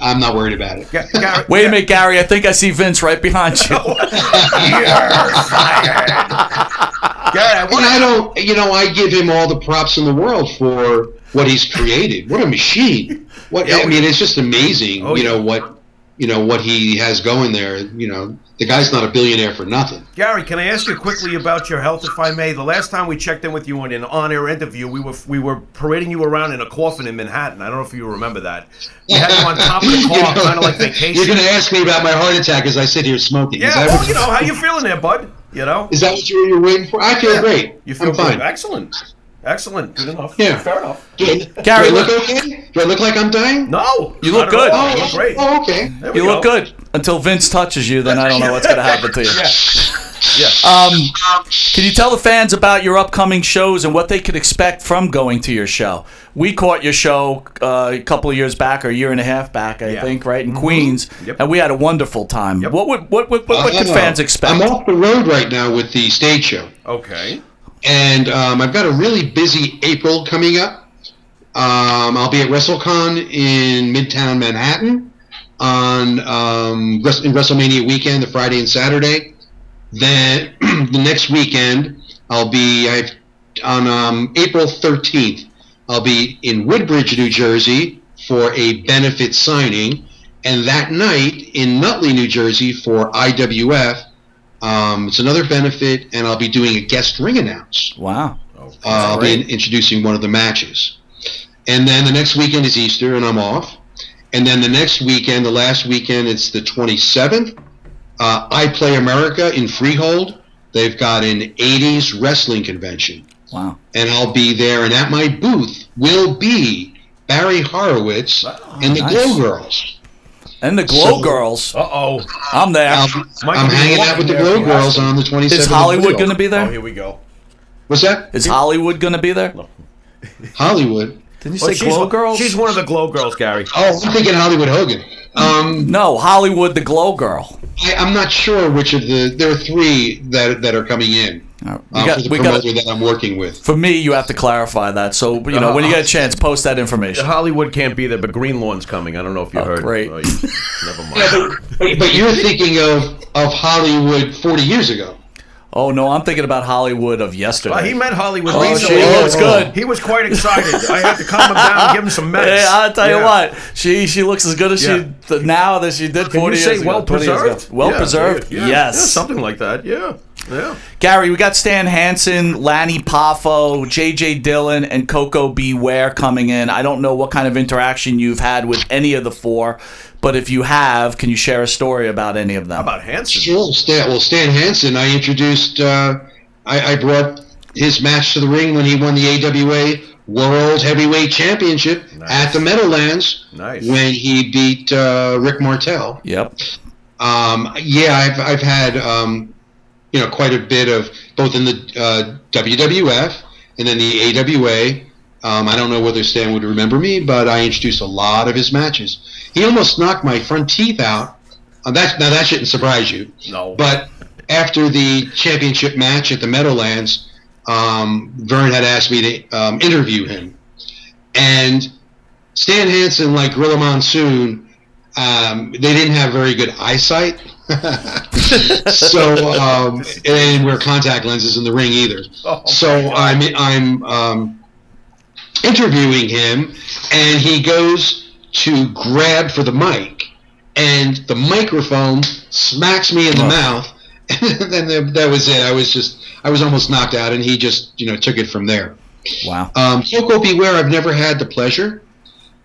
I'm not worried about it. Gary, Wait a minute, Gary. I think I see Vince right behind you. You're fired. Gary, And I don't. I give him all the props in the world for what he's created. What a machine! I mean, it's just amazing. What he has going there. The guy's not a billionaire for nothing. Gary, can I ask you quickly about your health, if I may? The last time we checked in with you in an on-air interview, we were parading you around in a coffin in Manhattan. I don't know if you remember that. We had you on top of the car, kind of like vacation. You're going to ask me about my heart attack as I sit here smoking. Yeah, how you feeling there, bud? Is that what you're waiting for? I feel great. You feel I'm fine. Good. Excellent. Good enough. Yeah. Fair enough. Gary, do I look okay? Do I look like I'm dying? No. You look good. Oh, you look great. Oh, okay. You look good until Vince touches you. Then I don't know what's going to happen to you. Yeah. Can you tell the fans about your upcoming shows and what they could expect from going to your show? We caught your show a couple of years back, or a year and a half back, I think, right in Queens, and we had a wonderful time. Yep. What could fans expect? I'm off the road right now with the stage show. Okay. And I've got a really busy April coming up. I'll be at WrestleCon in Midtown Manhattan in WrestleMania weekend, the Friday and Saturday. Then the next weekend, on April 13th, I'll be in Woodbridge, New Jersey for a benefit signing. And that night in Nutley, New Jersey for IWF, it's another benefit, and I'll be doing a guest ring announce. Wow. I'll be introducing one of the matches. And then the next weekend is Easter, and I'm off. And then the next weekend, the last weekend, it's the 27th. I Play America in Freehold. They've got an 80s wrestling convention. Wow. And I'll be there, and at my booth will be Barry Horowitz and the Glow Girls. And the Glow Girls. Uh-oh. I'm there. I'm hanging out with the Glow Girls on the 27th. Is Hollywood going to be there? Oh, here we go. What's that? Is Hollywood going to be there? Hollywood? Didn't you say Glow Girls? She's one of the Glow Girls, Gary. Oh, I'm thinking Hollywood Hogan. No, Hollywood, the Glow Girl. I'm not sure which of the... There are three that are coming in for the promoter that I'm working with. For me, you have to clarify that. So, when you get a chance, post that information. Hollywood can't be there, but Greenlawn's coming. I don't know if you heard. Great. Never mind. Yeah, but you're thinking of Hollywood 40 years ago. Oh no, I'm thinking about Hollywood of yesterday. He met Hollywood Oh, recently. she looks good. He was quite excited. I had to calm him down and give him some meds. Hey, I'll tell you what, she looks as good as now that she did 40 years ago. Well preserved? Well preserved? Yeah, Yes. something like that. Yeah. Gary, we got Stan Hansen, Lanny Poffo, J.J. Dillon, and Coco Beware coming in. I don't know what kind of interaction you've had with any of the four, but if you have, can you share a story about any of them? How about Hansen? Sure. Stan Hansen, I introduced, I brought his match to the ring when he won the AWA World Heavyweight Championship at the Meadowlands when he beat Rick Martel. Yep. I've had quite a bit of both in the WWF and then the AWA. I don't know whether Stan would remember me, but I introduced a lot of his matches. He almost knocked my front teeth out. That shouldn't surprise you. No. But after the championship match at the Meadowlands, Vern had asked me to interview him. And Stan Hansen, like Gorilla Monsoon, they didn't have very good eyesight. So and they didn't wear contact lenses in the ring either. So I'm interviewing him, and he goes to grab for the mic, and the microphone smacks me in the mouth, and then that was it. I was almost knocked out, and he just took it from there. Wow. Coco Beware, I've never had the pleasure.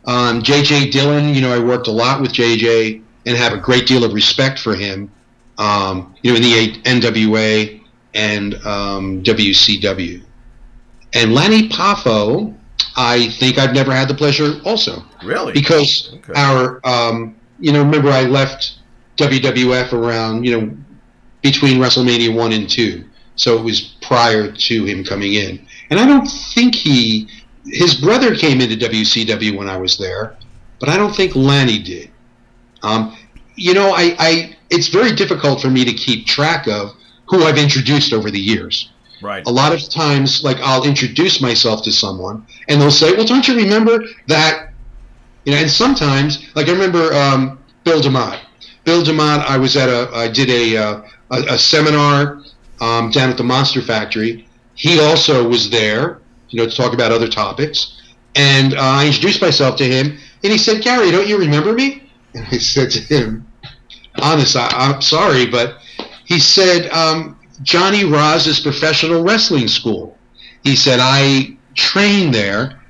J.J. Dillon, I worked a lot with J.J. and have a great deal of respect for him, in the NWA and WCW. And Lanny Poffo, I think I've never had the pleasure also. Really? Because our, remember I left WWF around, between WrestleMania 1 and 2. So it was prior to him coming in. And I don't think his brother came into WCW when I was there, but I don't think Lanny did. It's very difficult for me to keep track of who I've introduced over the years. Right. A lot of times, like, I'll introduce myself to someone, and they'll say, well, don't you remember that? And sometimes, like, I remember Bill DeMott. Bill DeMott, I did a seminar down at the Monster Factory. He also was there, to talk about other topics. And I introduced myself to him, and he said, Gary, don't you remember me? And I said to him, honest, I'm sorry, but he said, Johnny Roz's professional wrestling school. He said, I trained there,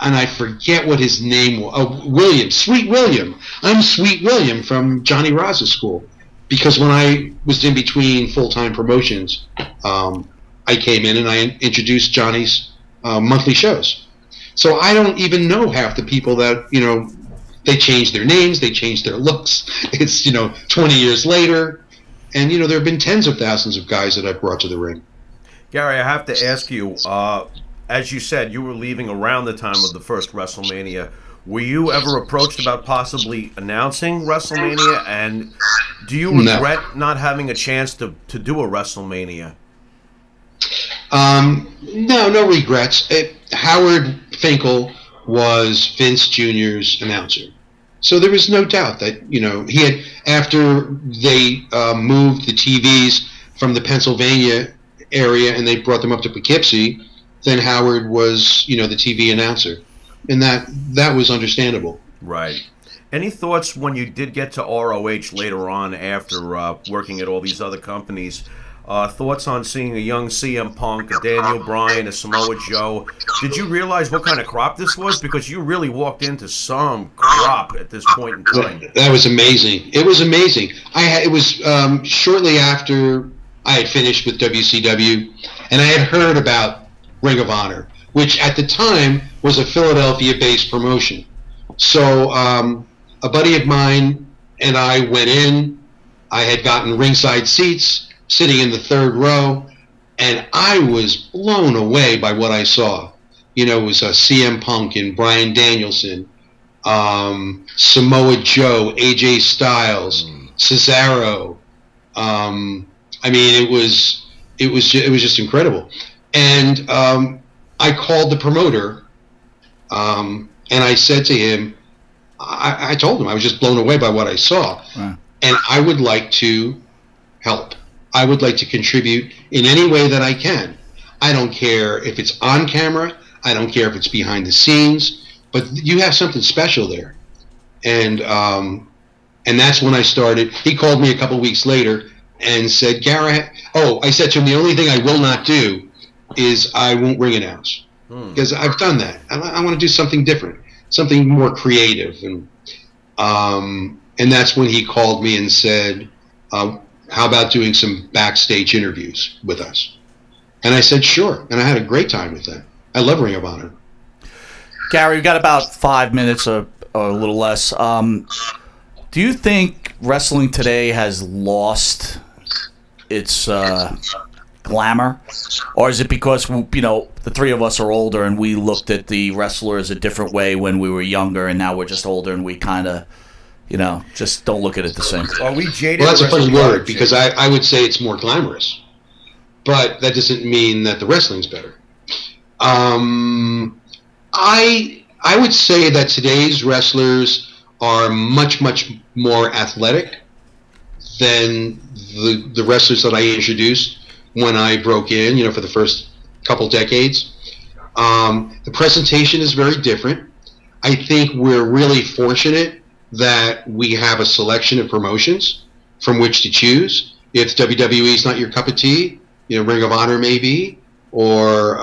and I forget what his name was. Oh, William, Sweet William. I'm Sweet William from Johnny Roz's school. Because when I was in between full-time promotions, I came in and I introduced Johnny's monthly shows. So I don't even know half the people that, they changed their names, they changed their looks. It's, 20 years later. And, there have been tens of thousands of guys that I've brought to the ring. Gary, I have to ask you, as you said, you were leaving around the time of the first WrestleMania. Were you ever approached about possibly announcing WrestleMania? And do you regret not having a chance to do a WrestleMania? No regrets. Howard Finkel was Vince Jr.'s announcer. So there was no doubt that, he had, after they moved the TVs from the Pennsylvania area and they brought them up to Poughkeepsie, then Howard was, the TV announcer. And that was understandable. Right. Any thoughts when you did get to ROH later on after working at all these other companies? Thoughts on seeing a young CM Punk, a Daniel Bryan, a Samoa Joe? Did you realize what kind of crop this was? Because you really walked into some crop at this point in time. That was amazing. It was amazing. It was shortly after I had finished with WCW, and I had heard about Ring of Honor, which at the time was a Philadelphia-based promotion. So a buddy of mine and I went in. I had gotten ringside seats, sitting in the third row, and I was blown away by what I saw. It was CM Punk and Bryan Danielson, Samoa Joe, AJ Styles, Cesaro. It was just incredible. And I called the promoter, and I said to him, I told him I was just blown away by what I saw, and I would like to help. I would like to contribute in any way that I can. I don't care if it's on camera. I don't care if it's behind the scenes. But you have something special there. And that's when I started. He called me a couple weeks later and said, Gary, I said to him, the only thing I will not do is I won't ring announce. Because I've done that. I want to do something different, something more creative. And that's when he called me and said, how about doing some backstage interviews with us? And I said, sure. And I had a great time with that. I love Ring of Honor. Gary, we've got about 5 minutes or a little less. Do you think wrestling today has lost its glamour? Or is it because, the three of us are older and we looked at the wrestlers a different way when we were younger, and now we're just older and we kind of, just don't look at it the same? Are we jaded? Well, that's a funny word, because I would say it's more glamorous. But that doesn't mean that the wrestling's better. I would say that today's wrestlers are much, much more athletic than the wrestlers that I introduced when I broke in, for the first couple decades. The presentation is very different. I think we're really fortunate that we have a selection of promotions from which to choose. If WWE is not your cup of tea, Ring of Honor maybe, or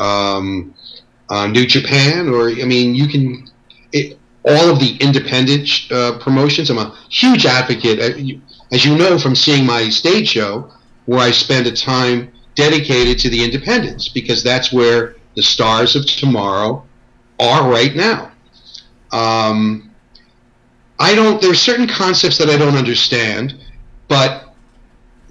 New Japan, or you can all of the independent promotions. I'm a huge advocate, as you know from seeing my stage show, where I spend a time dedicated to the independents, because that's where the stars of tomorrow are right now. There's certain concepts that I don't understand, but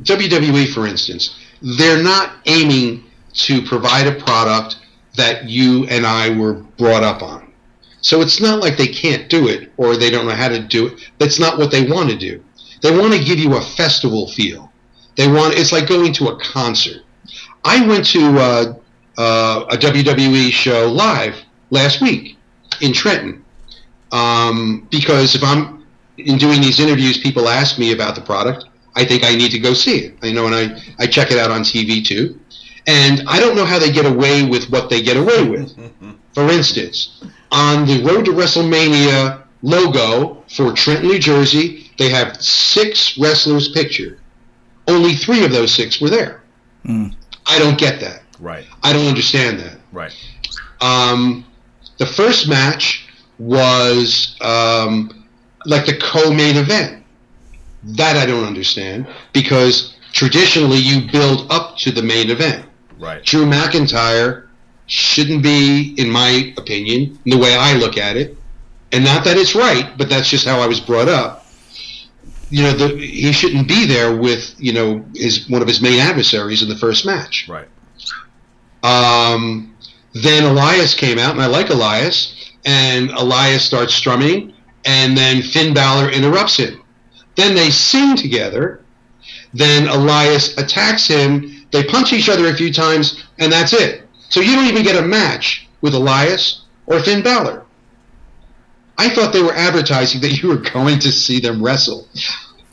WWE, for instance, they're not aiming to provide a product that you and I were brought up on. So it's not like they can't do it or they don't know how to do it. That's not what they want to do. They want to give you a festival feel. It's like going to a concert. I went to a WWE show live last week in Trenton, because if I'm doing these interviews, people ask me about the product. I think I need to go see it. And I check it out on TV too. And I don't know how they get away with what they get away with. For instance, on the Road to WrestleMania logo for Trenton, New Jersey, they have 6 wrestlers pictured. Only 3 of those 6 were there. I don't get that. Right. I don't understand that. Right. The first match was like the co-main event. That I don't understand, because traditionally you build up to the main event. Right. Drew McIntyre shouldn't be, in my opinion, the way I look at it, and not that it's right, but that's just how I was brought up. He shouldn't be there with one of his main adversaries in the first match. Right. Then Elias came out, and I like Elias, and Elias starts strumming, and then Finn Balor interrupts him. Then they sing together. Then Elias attacks him. They punch each other a few times, and that's it. So you don't even get a match with Elias or Finn Balor. I thought they were advertising that you were going to see them wrestle.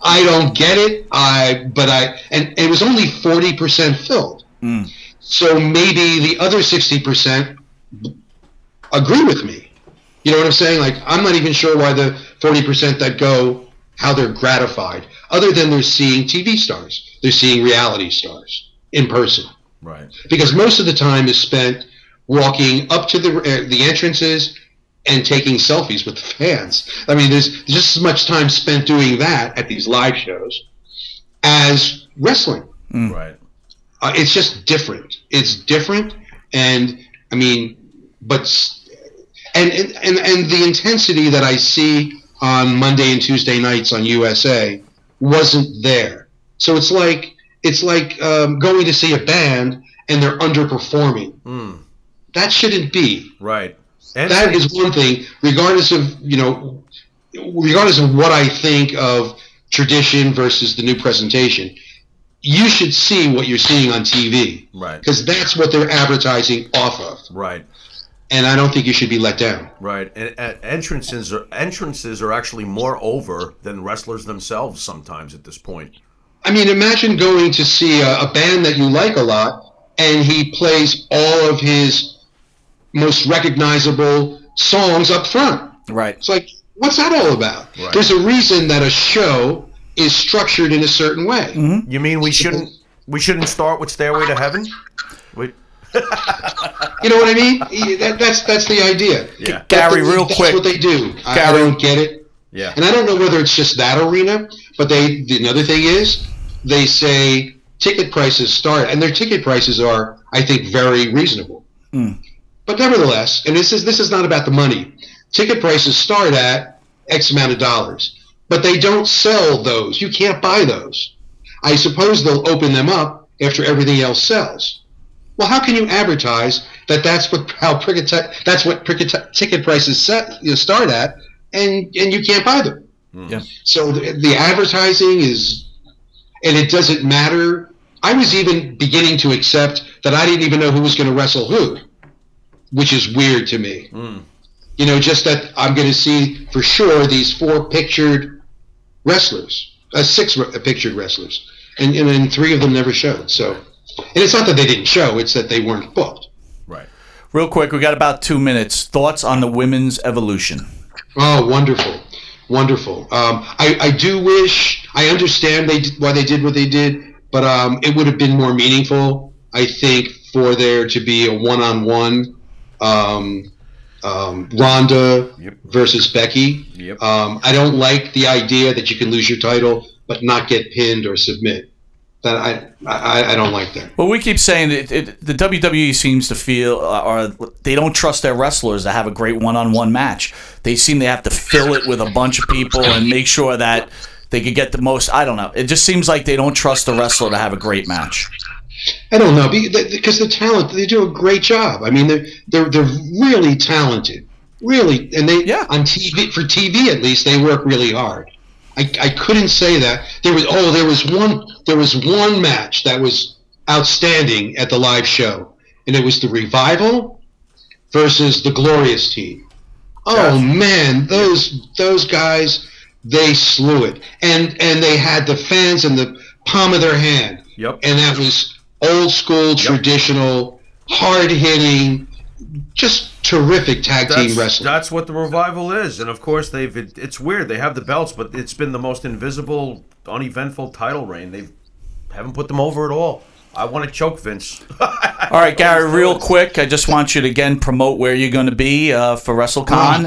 I don't get it. And it was only 40% filled. So maybe the other 60% agree with me. You know what I'm saying? Like, I'm not even sure why the 40% that go, how they're gratified, other than they're seeing TV stars. They're seeing reality stars in person. Right. Because most of the time is spent walking up to the entrances and taking selfies with the fans. I mean, there's just as much time spent doing that at these live shows as wrestling. Right. It's just different. It's different, and I mean, and the intensity that I see on Monday and Tuesday nights on USA wasn't there. So it's like going to see a band and they're underperforming. That shouldn't be. Right. And that is one thing, regardless of what I think of tradition versus the new presentation. You should see what you're seeing on TV. Right. Because that's what they're advertising off of. Right. And I don't think you should be let down. Right. And entrances are actually more over than wrestlers themselves sometimes at this point. I mean, imagine going to see a band that you like a lot, and he plays all of his most recognizable songs up front. Right. It's like, what's that all about? Right. There's a reason that a show is structured in a certain way. Mm-hmm. You mean we shouldn't start with Stairway to Heaven? You know what I mean? That's the idea. Yeah. Gary, real quick. That's what they do. I don't get it. Yeah. And I don't know whether it's just that arena, but another thing is they say ticket prices start, and their ticket prices are, I think, very reasonable. Mm. But nevertheless, and this is not about the money. Ticket prices start at X amount of dollars, but they don't sell those. You can't buy those. I suppose they'll open them up after everything else sells. Well, how can you advertise that's what ticket prices start at, and you can't buy them? Yeah. So the advertising is, and it doesn't matter. I was even beginning to accept that I didn't even know who was going to wrestle who, which is weird to me. You know, just that I'm going to see for sure these 4 pictured wrestlers, 6 pictured wrestlers, and then 3 of them never showed. So. And it's not that they didn't show, it's that they weren't booked. Right. Real quick, we got about 2 minutes. Thoughts on the women's evolution? Oh, wonderful. Wonderful. I do wish, I understand why they did what they did, but it would have been more meaningful, I think, for there to be a one-on-one Ronda versus Becky. Yep. I don't like the idea that you can lose your title but not get pinned or submit. I don't like that. Well, we keep saying the WWE seems to feel, or they don't trust their wrestlers to have a great one-on-one match. They seem they have to fill it with a bunch of people and make sure that they could get the most. I don't know. It just seems like they don't trust the wrestler to have a great match. I don't know, because the talent, they do a great job. I mean, they're really talented, really, and they on TV, for TV at least, they work really hard. I couldn't say that. There was one match that was outstanding at the live show, and it was the Revival versus the Glorious Team. Oh man, those guys, they slew it, and they had the fans in the palm of their hand. Yep. And that was old school, traditional, hard hitting, just terrific tag team wrestling. That's what the Revival is, and of course it's weird. They have the belts, but it's been the most invisible, uneventful title reign. They haven't put them over at all. I want to choke Vince. All right, Gary, real quick, I just want you to again promote where you're going to be for WrestleCon.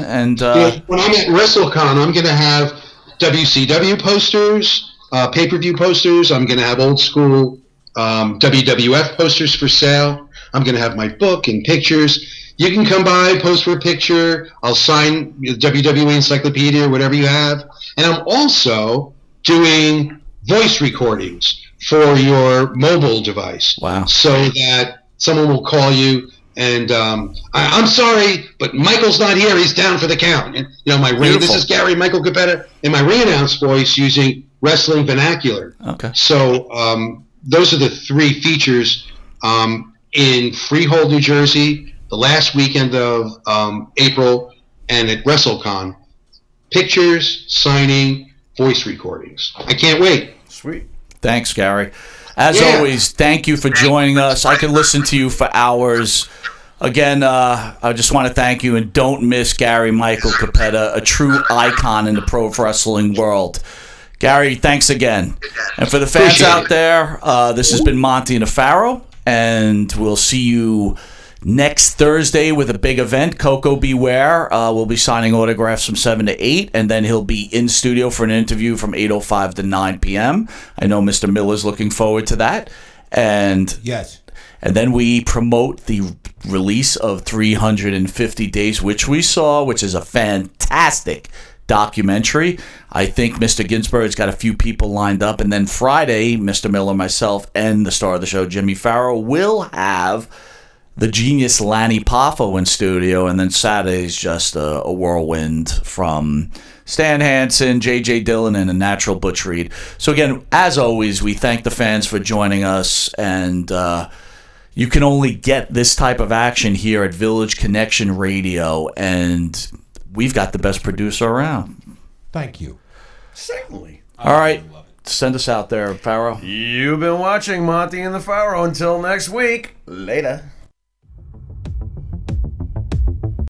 When I'm at WrestleCon, I'm going to have WCW posters, pay-per-view posters. I'm going to have old school WWF posters for sale. I'm going to have my book and pictures. You can come by, post for a picture. I'll sign the WWE Encyclopedia, whatever you have. And I'm also doing voice recordings for your mobile device. Wow. So that someone will call you and I'm sorry, but Michael's not here. He's down for the count. And, you know, this is Gary Michael Cappetta in my re-announce voice using wrestling vernacular. Okay. So those are the 3 features in Freehold, New Jersey, the last weekend of April, and at WrestleCon. Pictures, signing, voice recordings. I can't wait. Sweet. Thanks, Gary. As always, thank you for joining us. I could listen to you for hours. Again, I just want to thank you, and don't miss Gary Michael Cappetta, a true icon in the pro wrestling world. Gary, thanks again. And for the fans out there, this has been Monty and the Pharaoh, and we'll see you next Thursday with a big event. Coco Beware will be signing autographs from 7 to 8, and then he'll be in studio for an interview from 8:05 to 9 p.m. I know Mr. Miller's looking forward to that. And yes. And then we promote the release of 350 Days, which we saw, which is a fantastic documentary. I think Mr. Ginsburg's got a few people lined up. And then Friday, Mr. Miller, myself, and the star of the show, Jimmy Farrow, will have the genius Lanny Poffo in studio, and then Saturday's just a whirlwind from Stan Hansen, J.J. Dillon, and a natural Butch Reed. So again, as always, we thank the fans for joining us, and you can only get this type of action here at Village Connection Radio, and we've got the best producer around. Thank you. Certainly. All right. Send us out there, Pharaoh. You've been watching Monty and the Pharaoh. Until next week, later.